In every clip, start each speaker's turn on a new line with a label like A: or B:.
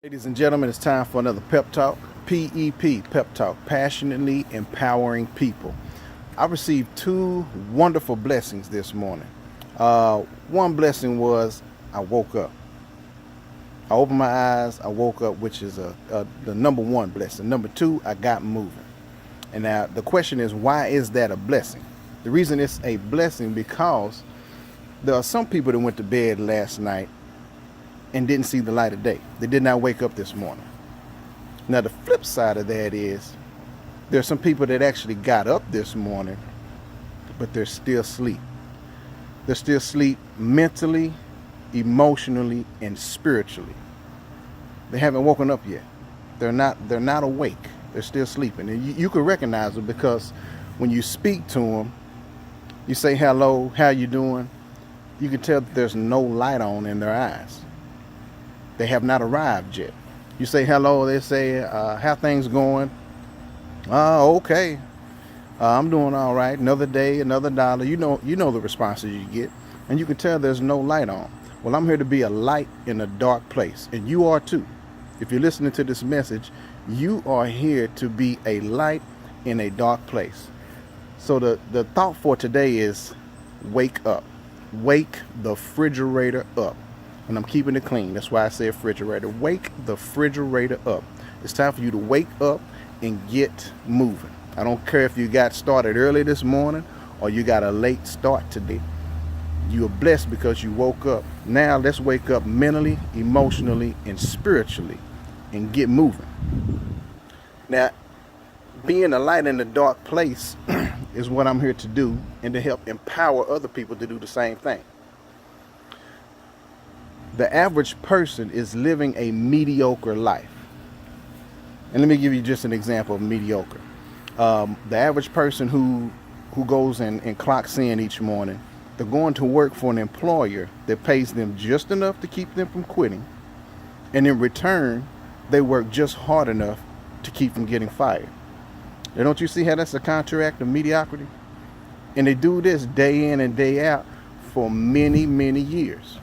A: Ladies and gentlemen, it's time for another pep talk. PEP, pep talk, passionately empowering people. I received two wonderful blessings this morning. One blessing was I woke up. I opened my eyes, I woke up, which is the number one blessing. Number two, I got moving. And now the question is, why is that a blessing? The reason it's a blessing because there are some people that went to bed last night and didn't see the light of day. They did not wake up this morning. Now the flip side of that is there's some people that actually got up this morning, but they're still asleep. They're still asleep mentally, emotionally, and spiritually. They haven't woken up yet. They're not awake. They're still sleeping. And you can recognize them because when you speak to them, you say hello, how you doing? You can tell that there's no light on in their eyes. They have not arrived yet. You say hello, they say, how things going? Okay. I'm doing all right. Another day, another dollar. You know the responses you get. And you can tell there's no light on. Well, I'm here to be a light in a dark place. And you are too. If you're listening to this message, you are here to be a light in a dark place. So the thought for today is wake up. Wake the refrigerator up. And I'm keeping it clean. That's why I say refrigerator. Wake the refrigerator up. It's time for you to wake up and get moving. I don't care if you got started early this morning or you got a late start today. You are blessed because you woke up. Now let's wake up mentally, emotionally, and spiritually and get moving. Now, being a light in a dark place is what I'm here to do and to help empower other people to do the same thing. The average person is living a mediocre life. And let me give you just an example of mediocre. The average person who goes and clocks in each morning, they're going to work for an employer that pays them just enough to keep them from quitting. And in return, they work just hard enough to keep from getting fired. Now, don't you see how that's a counteract of mediocrity? And they do this day in and day out for many, many years.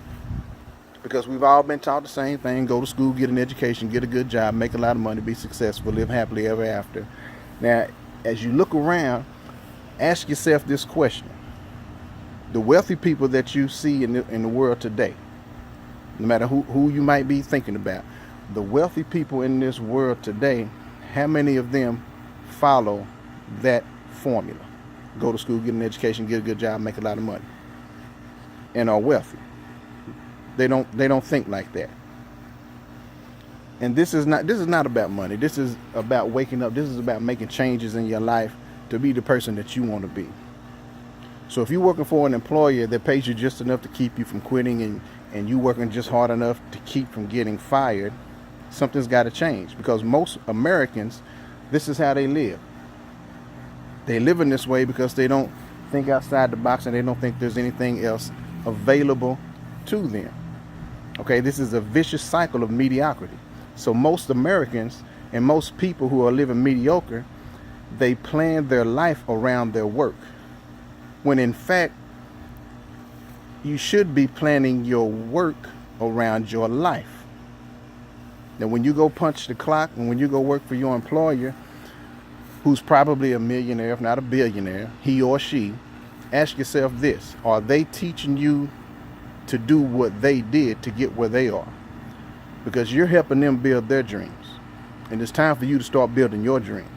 A: Because we've all been taught the same thing: go to school, get an education, get a good job, make a lot of money, be successful, live happily ever after. Now, as you look around, ask yourself this question. The wealthy people that you see in the world today, no matter who you might be thinking about, the wealthy people in this world today, how many of them follow that formula? Go to school, get an education, get a good job, make a lot of money, and are wealthy. They don't think like that. And this is not about money. This is about waking up. This is about making changes in your life to be the person that you want to be. So if you're working for an employer that pays you just enough to keep you from quitting and you working just hard enough to keep from getting fired, something's got to change, because most Americans, this is how they live. They live in this way because they don't think outside the box and they don't think there's anything else available to them. Okay, this is a vicious cycle of mediocrity. So most Americans and most people who are living mediocre, they plan their life around their work. When in fact, you should be planning your work around your life. Now, when you go punch the clock and when you go work for your employer, who's probably a millionaire, if not a billionaire, he or she, ask yourself this: are they teaching you to do what they did to get where they are? Because you're helping them build their dreams. And it's time for you to start building your dreams.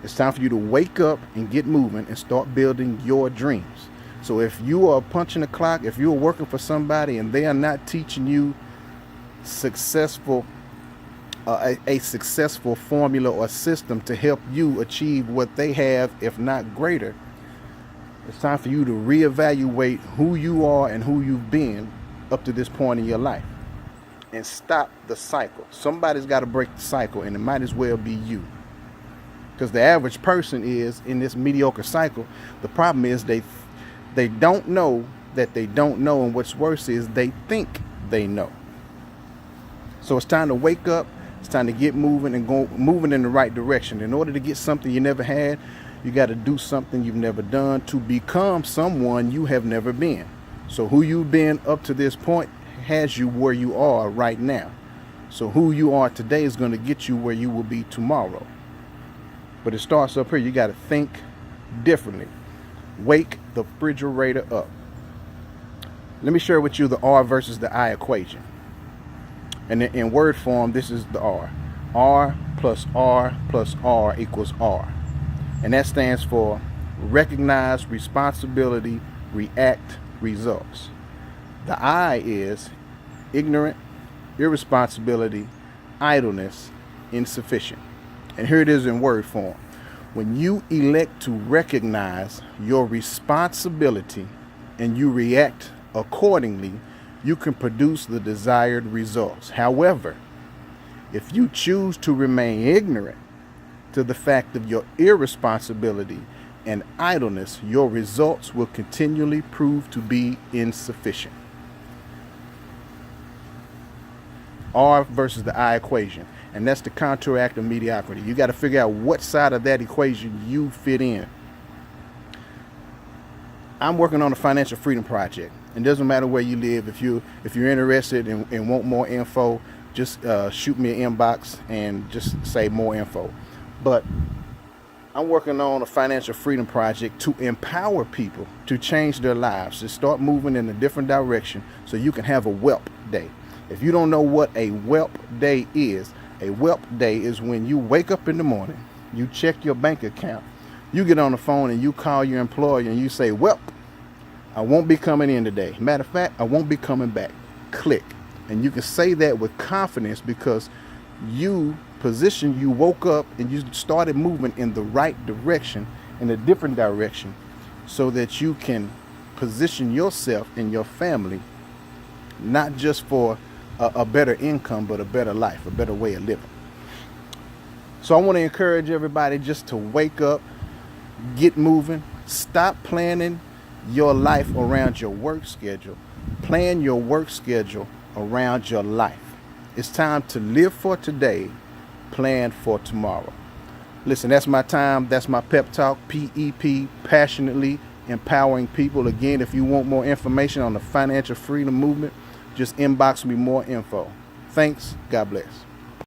A: It's time for you to wake up and get moving and start building your dreams. So if you are punching the clock, if you're working for somebody and they are not teaching you a successful formula or system to help you achieve what they have, if not greater, it's time for you to reevaluate who you are and who you've been up to this point in your life and stop the cycle. Somebody's got to break the cycle, and it might as well be you. Because the average person is in this mediocre cycle. The problem is they don't know that they don't know, and what's worse is they think they know. So it's time to wake up. It's time to get moving and go moving in the right direction. In order to get something you never had, you got to do something you've never done to become someone you have never been. So who you've been up to this point has you where you are right now. So who you are today is going to get you where you will be tomorrow. But it starts up here. You got to think differently. Wake the refrigerator up. Let me share with you the R versus the I equation. And in word form, this is the R. R plus R plus R equals R. And that stands for recognize, responsibility, react, results. The I is ignorant, irresponsibility, idleness, insufficient. And here it is in word form. When you elect to recognize your responsibility and you react accordingly, you can produce the desired results. However, if you choose to remain ignorant to the fact of your irresponsibility and idleness, your results will continually prove to be insufficient. R versus the I equation. And that's the counteract of mediocrity. You got to figure out what side of that equation you fit in. I'm working on a financial freedom project. It doesn't matter where you live. If you're interested and want more info, just shoot me an inbox and just say more info. But I'm working on a financial freedom project to empower people to change their lives, to start moving in a different direction so you can have a wealth day. If you don't know what a wealth day is when you wake up in the morning, you check your bank account, you get on the phone and you call your employer and you say, well, I won't be coming in today. Matter of fact, I won't be coming back. Click. And you can say that with confidence because you woke up and you started moving in the right direction, in a different direction, so that you can position yourself and your family, not just for a better income, but a better life, a better way of living. So I want to encourage everybody just to wake up, get moving, stop planning your life around your work schedule. Plan your work schedule around your life. It's time to live for today, plan for tomorrow. Listen, that's my time. That's my pep talk, PEP, passionately empowering people. Again, if you want more information on the financial freedom movement, just inbox me more info. Thanks. God bless.